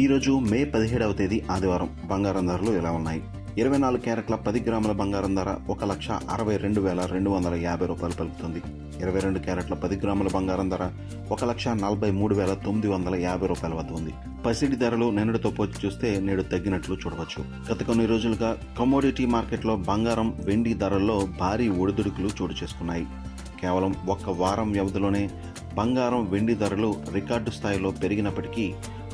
ఈరోజు మే 17వ తేదీ ఆదివారం. బంగారం ధరలు ఎలా ఉన్నాయి? 24 క్యారెట్ల 10 గ్రాముల బంగారం ధర 1,62,250 రూపాయలు పలుకుతుంది. 22 క్యారెట్ల 10 గ్రాముల బంగారం ధర 1,43,950 రూపాయల వద్ద ఉంది. పసిడి ధరలు నిన్నటితో పోల్చి చూస్తే నేడు తగ్గినట్లు చూడవచ్చు. గత కొన్ని రోజులుగా కమోడిటీ మార్కెట్లో బంగారం, వెండి ధరల్లో భారీ ఒడిదుడుకులు చోటు చేసుకున్నాయి. కేవలం ఒక్క వారం వ్యవధిలోనే బంగారం, వెండి ధరలు రికార్డు స్థాయిలో పెరిగినప్పటికీ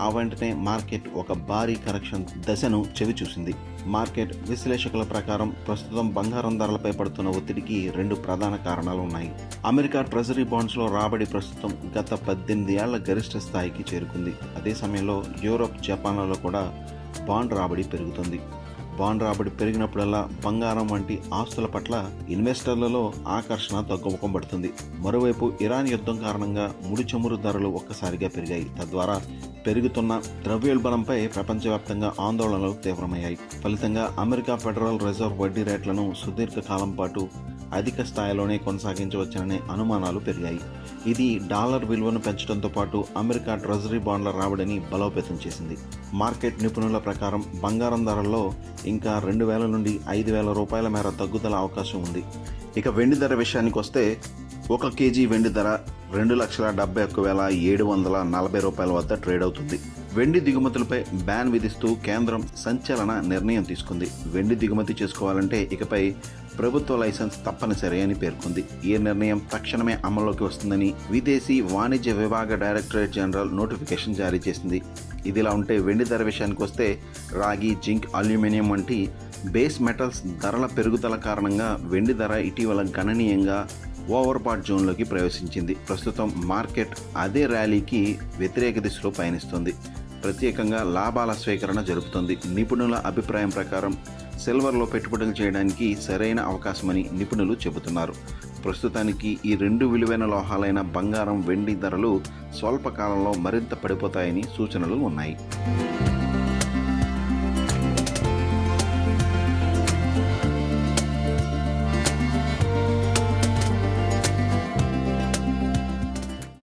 ఆ వెంటనే మార్కెట్ ఒక భారీ కరెక్షన్ దశను చవిచూసింది. మార్కెట్ విశ్లేషకుల ప్రకారం ప్రస్తుతం బంగారం ధరలపై పడుతున్న ఒత్తిడికి 2 ప్రధాన కారణాలు ఉన్నాయి. అమెరికా ట్రెజరీ బాండ్స్లో రాబడి ప్రస్తుతం గత 18 ఏళ్ల గరిష్ట స్థాయికి చేరుకుంది. అదే సమయంలో యూరోప్, జపాన్లలో కూడా బాండ్ రాబడి పెరుగుతుంది. బాండ్ రాబడి పెరిగినప్పుడల్లా బంగారం వంటి ఆస్తుల పట్ల ఇన్వెస్టర్లలో ఆకర్షణ తగ్గుముఖం పడుతుంది. మరోవైపు ఇరాన్ యుద్ధం కారణంగా ముడి చమురు ధరలు ఒక్కసారిగా పెరిగాయి. తద్వారా పెరుగుతున్న ద్రవ్యోల్బణంపై ప్రపంచవ్యాప్తంగా ఆందోళనలు తీవ్రమయ్యాయి. ఫలితంగా అమెరికా ఫెడరల్ రిజర్వ్ వడ్డీ రేట్లను సుదీర్ఘకాలం పాటు అధిక స్థాయిలోనే కొనసాగించవచ్చనే అనుమానాలు పెరిగాయి. ఇది డాలర్ విలువను పెంచడంతో పాటు అమెరికా ట్రెజరీ బాండ్ల రాబడిని బలోపేతం చేసింది. మార్కెట్ నిపుణుల ప్రకారం బంగారం ధరల్లో ఇంకా 2,000 నుండి 5,000 రూపాయల మేర తగ్గుదల అవకాశం ఉంది. ఇక వెండి ధర విషయానికి వస్తే 1 కేజీ వెండి ధర 2,71,740 రూపాయల వద్ద ట్రేడ్ అవుతుంది. వెండి దిగుమతులపై బ్యాన్ విధిస్తూ కేంద్రం సంచలన నిర్ణయం తీసుకుంది. వెండి దిగుమతి చేసుకోవాలంటే ఇకపై ప్రభుత్వ లైసెన్స్ తప్పనిసరి అని పేర్కొంది. ఈ నిర్ణయం తక్షణమే అమల్లోకి వస్తుందని విదేశీ వాణిజ్య విభాగ డైరెక్టరేట్ జనరల్ నోటిఫికేషన్ జారీ చేసింది. ఇదిలా ఉంటే వెండి ధర విషయానికి వస్తే రాగి, జింక్, అల్యూమినియం వంటి బేస్ మెటల్స్ ధరల పెరుగుదల కారణంగా వెండి ధర ఇటీవల గణనీయంగా ఓవర్బాట్ జోన్లోకి ప్రవేశించింది. ప్రస్తుతం మార్కెట్ అదే ర్యాలీకి వ్యతిరేక దిశలో పయనిస్తుంది. ప్రత్యేకంగా లాభాల స్వీకరణ జరుపుతుంది. నిపుణుల అభిప్రాయం ప్రకారం సిల్వర్లో పెట్టుబడులు చేయడానికి సరైన అవకాశమని నిపుణులు చెబుతున్నారు. ప్రస్తుతానికి ఈ 2 విలువైన లోహాలైన బంగారం, వెండి ధరలు స్వల్పకాలంలో మరింత పడిపోతాయని సూచనలు ఉన్నాయి.